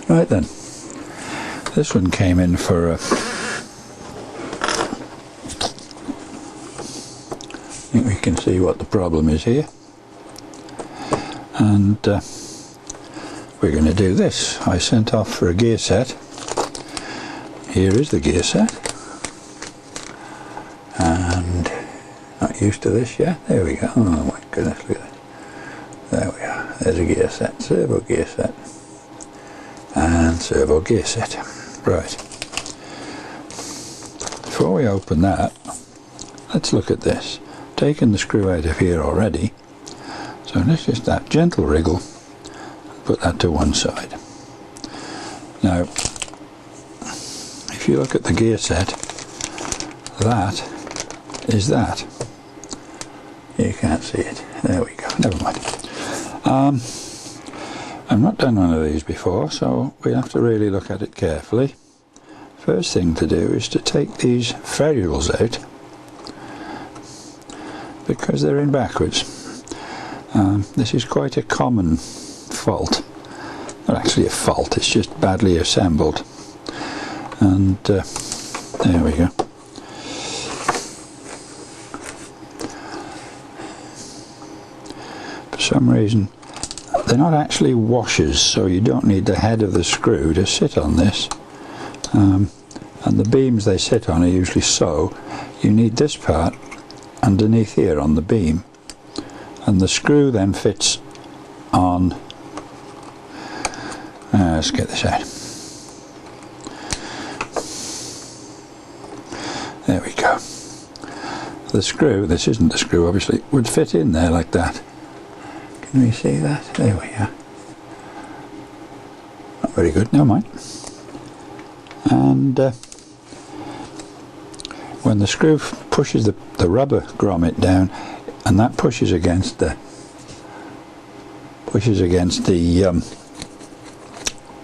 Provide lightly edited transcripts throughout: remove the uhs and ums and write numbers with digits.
Right then, this one came in for I think we can see what the problem is here, and we're going to do this. I sent off for a gear set. Here is the gear set, and not used to this yet. There we go. Oh my goodness, look at that. There we are. There's a gear set, servo gear set, and servo gear set. Right. Before we open that, let's look at this. Taken the screw out of here already, so let's just that gentle wriggle, put that to one side. Now, if you look at the gear set, that is that. You can't see it. There we go. Never mind. I've not done one of these before, so we'll have to really look at it carefully. First thing to do is to take these ferrules out, because they're in backwards. This is quite a common fault. Not actually a fault, it's just badly assembled. And there we go. For some reason, they're not actually washers, so you don't need the head of the screw to sit on this. And the beams they sit on are usually so. You need this part underneath here on the beam, and the screw then fits on. Let's get this out. There we go. The screw, this isn't the screw obviously, would fit in there like that. Can we see that? There we are. Not very good, never mind. And when the screw pushes the rubber grommet down, and that pushes against the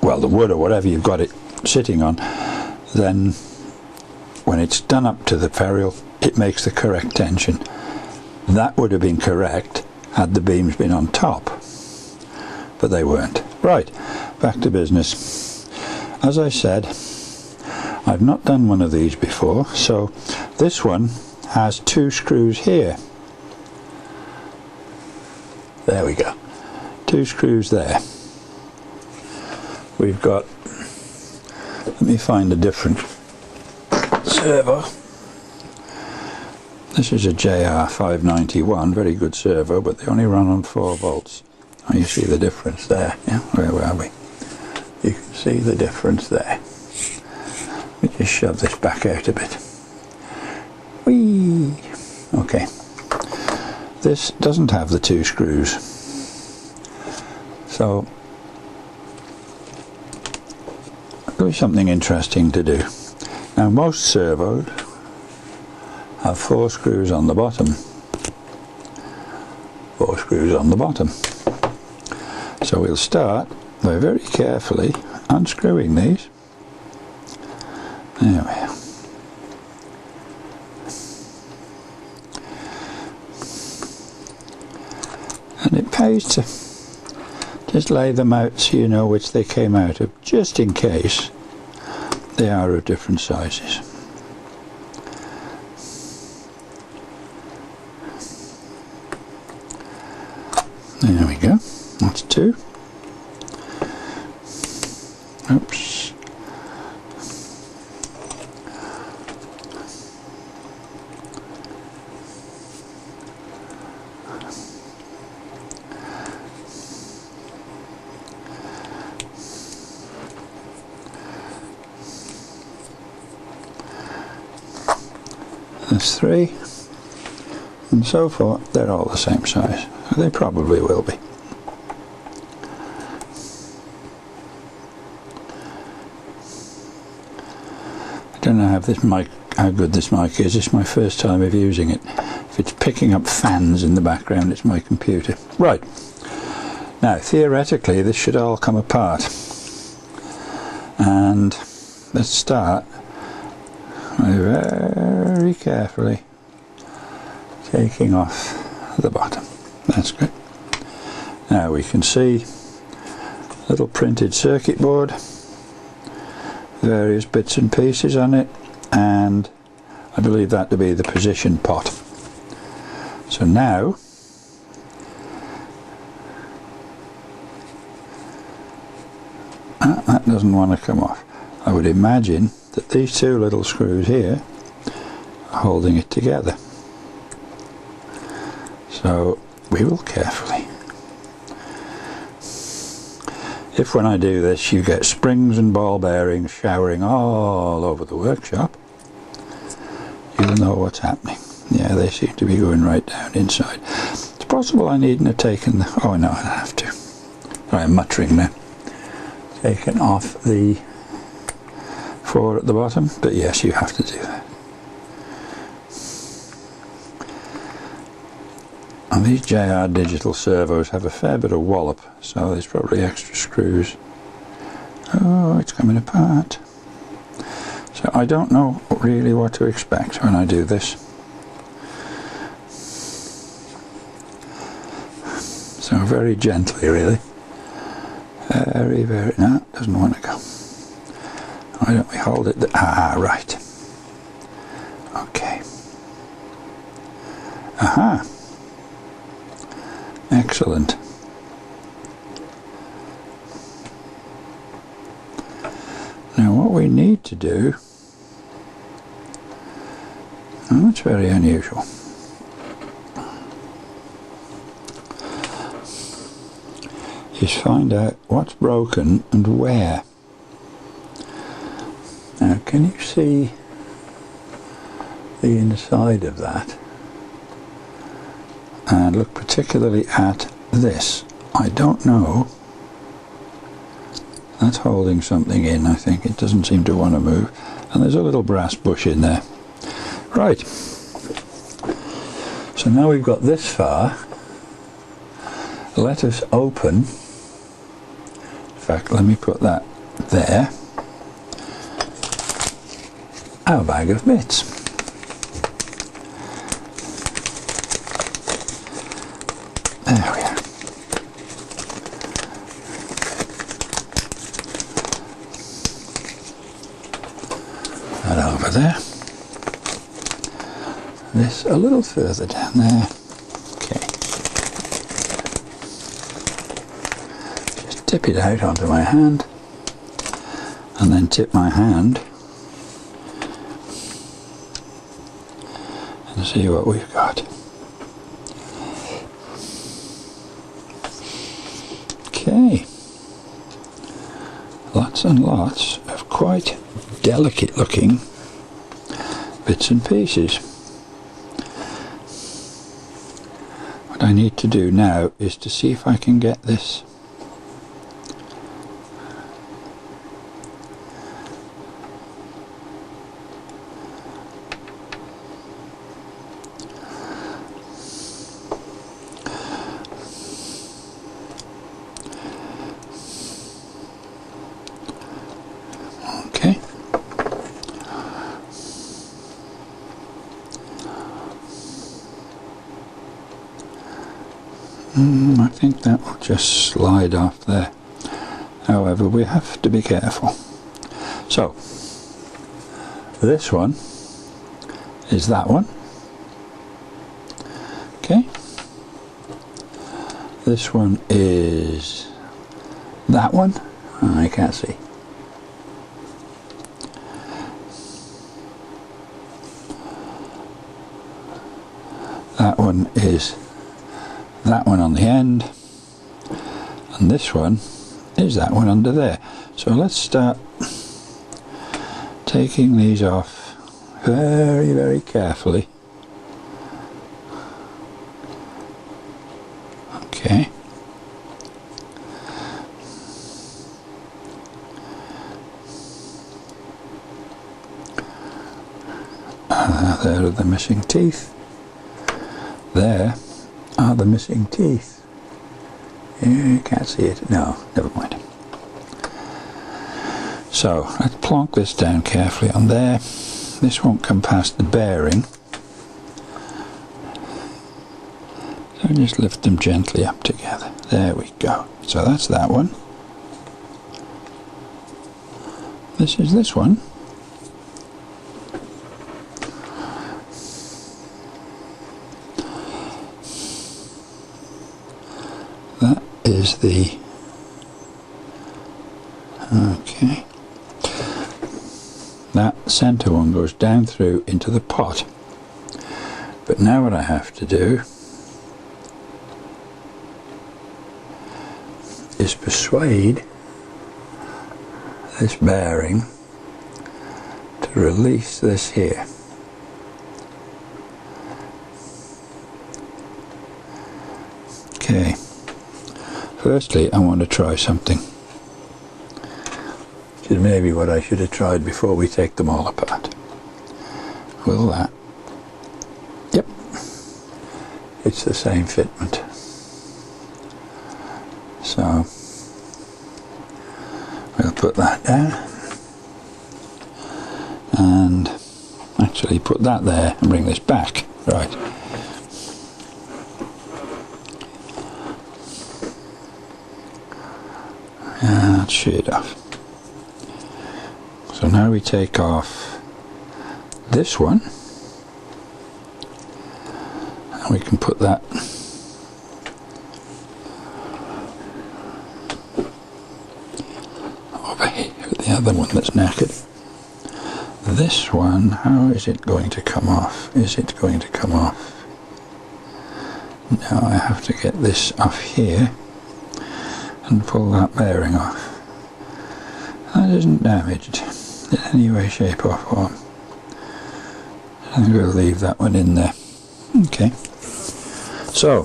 well, the wood or whatever you've got it sitting on, then when it's done up to the ferrule, it makes the correct tension. That would have been correct had the beams been on top, but they weren't. Right, back to business. As I said, I've not done one of these before, so this one has two screws here. There we go. Two screws there. We've got, let me find a different servo. This is a JR591, very good servo, but they only run on 4 volts. Oh, you see the difference there. Yeah, where are we? You can see the difference there. Let me just shove this back out a bit. Whee! Okay. This doesn't have the two screws. So, there'll be something interesting to do. Now, most servos have 4 screws on the bottom. 4 screws on the bottom. So we'll start by very carefully unscrewing these. There we are. And it pays to just lay them out so you know which they came out of, just in case they are of different sizes. There we go, that's 2. Oops. There's 3, and so forth. They're all the same size. They probably will be. I don't know how good this mic is. It's my first time of using it. If it's picking up fans in the background, it's my computer. Right. Now, theoretically, this should all come apart. And let's start by very carefully taking off the bottom. That's good. Now we can see Little printed circuit board, various bits and pieces on it, and I believe that to be the position pot. So now that doesn't want to come off. I would imagine that these two little screws here are holding it together. So we will carefully. If when I do this you get springs and ball bearings showering all over the workshop, you'll know what's happening. Yeah, they seem to be going right down inside. It's possible I needn't have taken the... oh no, I don't have to. I'm muttering now. Taken off the 4 at the bottom, but yes, you have to do that. And these JR Digital servos have a fair bit of wallop, so there's probably extra screws. Oh, it's coming apart. So I don't know really what to expect when I do this. So very gently, really. Very, very... no, it doesn't want to go. Why don't we hold it... ah, right. Okay. Aha. Excellent. Now what we need to do... oh, that's very unusual. Is find out what's broken and where. Now can you see the inside of that? And look particularly at this. I don't know. That's holding something in, I think. It doesn't seem to want to move. And there's a little brass bush in there. Right. So now we've got this far. Let us open... in fact, let me put that there. Our bag of bits. There we are. That over there. This a little further down there. Okay. Just tip it out onto my hand, and then tip my hand and see what we've got. Okay, lots and lots of quite delicate looking bits and pieces. What I need to do now is to see if I can get this I think that will just slide off there. However, we have to be careful. So, this one is that one. Okay. This one is that one. Oh, I can't see. That one is that one on the end, and this one is that one under there. So let's start taking these off very, very carefully. Okay. There are the missing teeth. There are the missing teeth. You can't see it. No, never mind. So let's plonk this down carefully on there. This won't come past the bearing. So just lift them gently up together. There we go. So that's that one. this is this one. That is the, okay, that centre one goes down through into the pot. But now what I have to do is persuade this bearing to release this here. Okay, firstly I want to try something, which is maybe what I should have tried before we take them all apart. Will that? Yep, it's the same fitment. So we'll put that down and actually put that there and bring this back. Right. And shade off. So now we take off this one and we can put that over here, the other one that's knackered. This one, how is it going to come off? Is it going to come off? Now I have to get this off here and pull that bearing off. That isn't damaged in any way, shape or form. I'm going to leave that one in there. Okay. So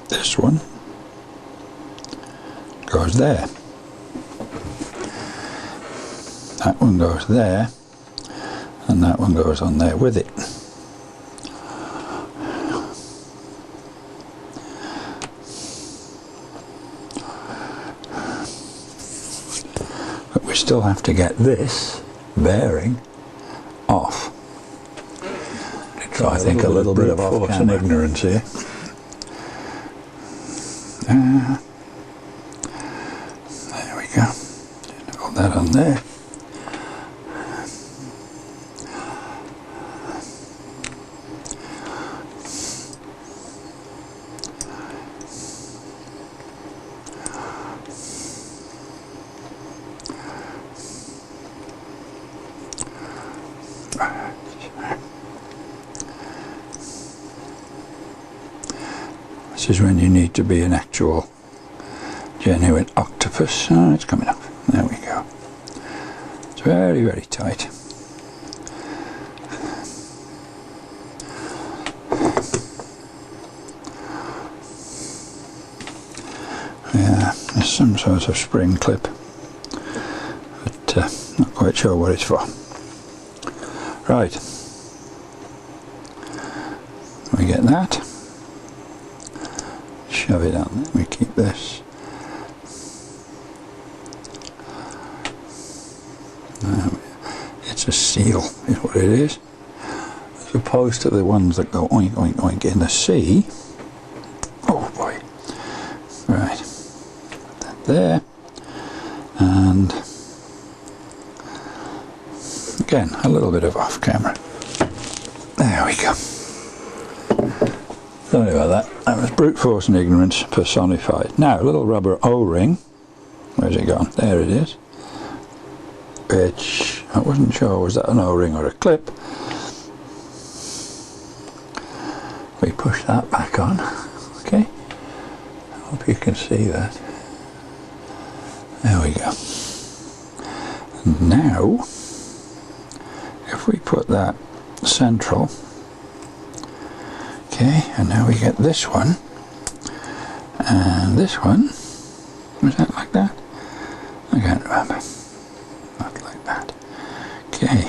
this one goes there. That one goes there. And that one goes on there with it. But we still have to get this bearing off. So I think a little bit of force and ignorance here. There we go. Hold that on there. This is when you need to be an actual genuine octopus. Oh, it's coming off. There we go. It's very, very tight. Yeah, there's some sort of spring clip, but not quite sure what it's for. Right, we get that, shove it on there, we keep this. It's a seal is what it is, as opposed to the ones that go oink oink oink in the sea. Oh boy. Right, put that there, and again a little bit of off camera. There we go. Sorry about that. That was brute force and ignorance personified. Now a little rubber O-ring. Where's it gone? There it is. Which I wasn't sure, was that an O-ring or a clip? We push that back on. Okay. I hope you can see that. There we go. And now, if we put that central, okay, and now we get this one, and this one, was that like that? I can't remember. Not like that. Okay.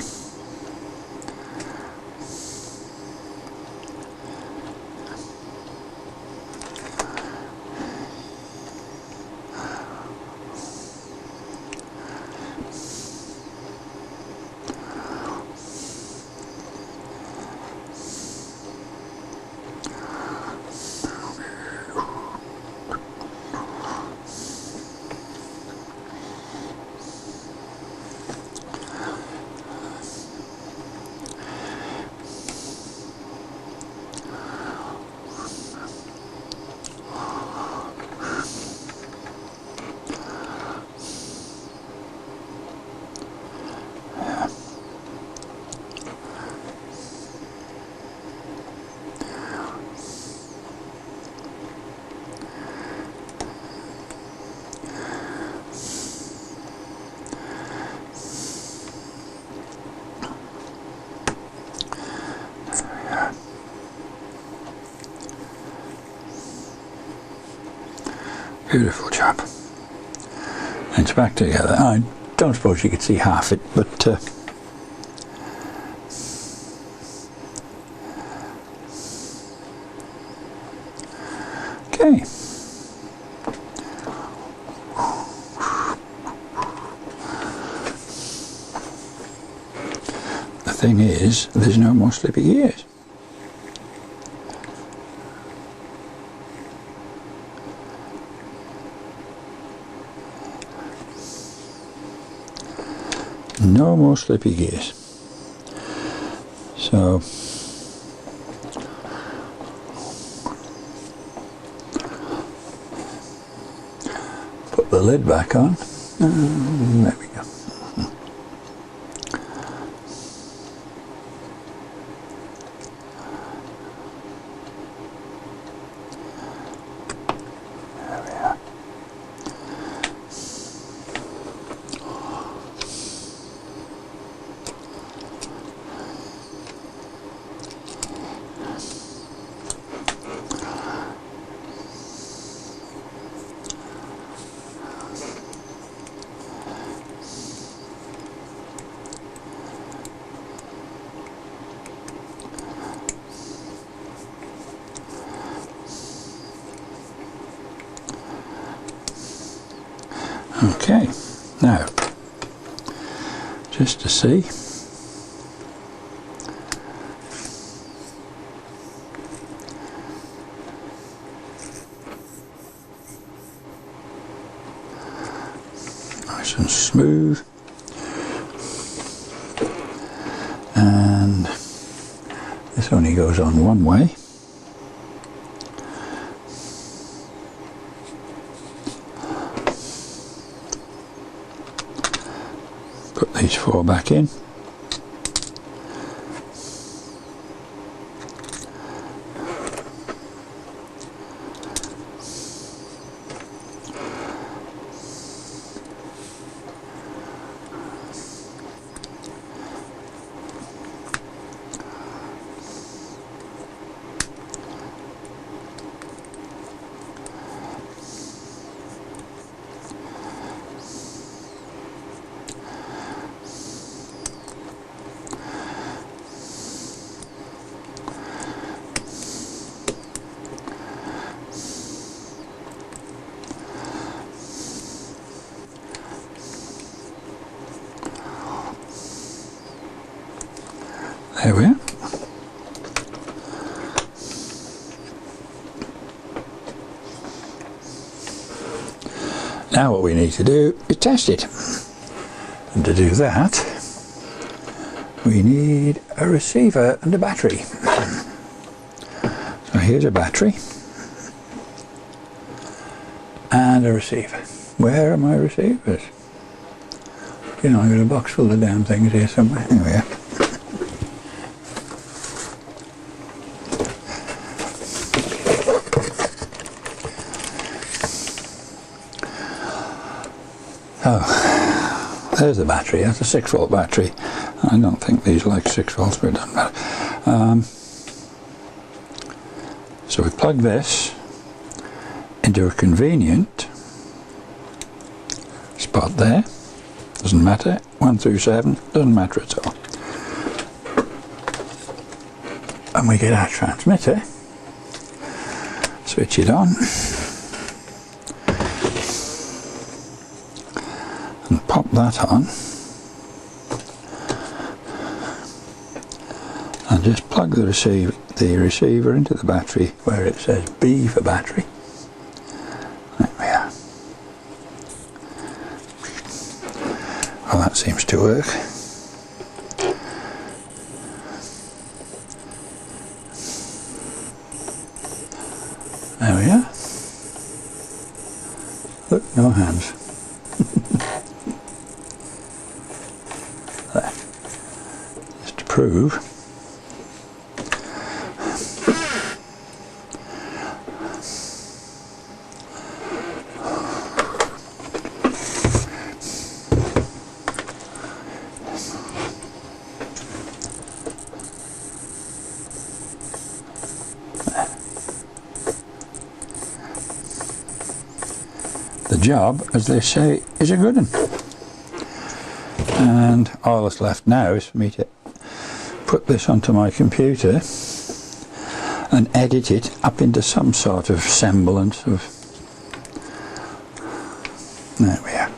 Beautiful job. It's back together. I don't suppose you could see half it, but okay. The thing is, there's no more slippy gears. No more slippy gears. So put the lid back on. There we go. There we are. Okay, now, just to see, nice and smooth, and this only goes on one way. Put these four back in. There we are. Now what we need to do is test it. And to do that, we need a receiver and a battery. So here's a battery and a receiver. Where are my receivers? You know, I've got a box full of damn things here somewhere. Here we are. Oh, there's the battery. That's a 6-volt battery. I don't think these like 6 volts, but it doesn't matter. So we plug this into a convenient spot there. Doesn't matter. 1 through 7 doesn't matter at all. And we get our transmitter. Switch it on. And pop that on, and just plug the receiver into the battery where it says B for battery. There we are. Well, that seems to work. There we are. Look, no hands. There. Just to prove. job, as they say, is a good one. And all that's left now is for me to put this onto my computer and edit it up into some sort of semblance of... There we are.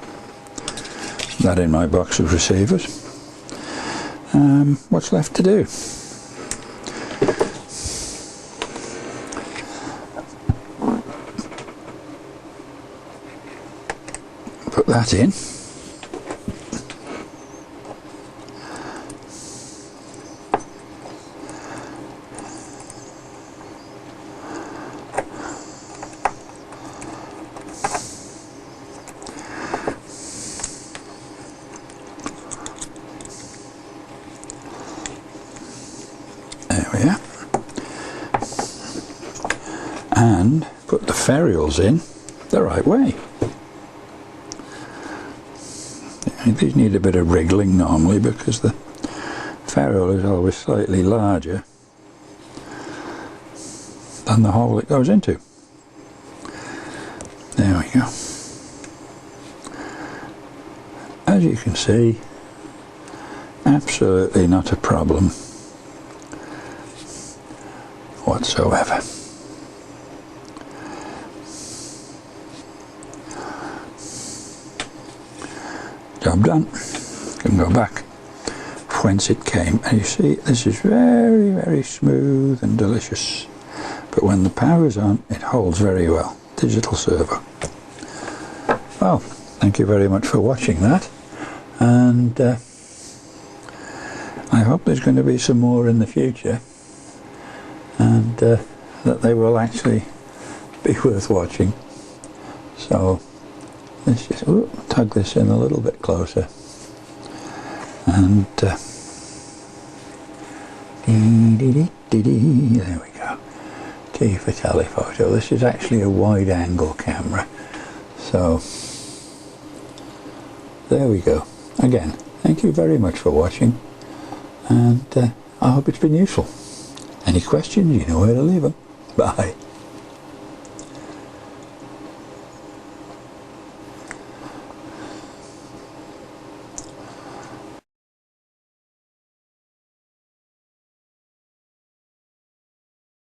That in my box of receivers. What's left to do? Put that in. There we are. And put the ferrules in the right way. These need a bit of wriggling normally because the ferrule is always slightly larger than the hole it goes into. There we go. As you can see, absolutely not a problem whatsoever. Job done. Can go back whence it came, and you see this is very, very smooth and delicious, but when the power's on it holds very well. Digital servo. Well, thank you very much for watching that, and I hope there's going to be some more in the future, and that they will actually be worth watching. So let's just tug this in a little bit closer, and there we go. T for telephoto. This is actually a wide angle camera, so there we go. Again, thank you very much for watching, and I hope it's been useful. Any questions, you know where to leave them. Bye.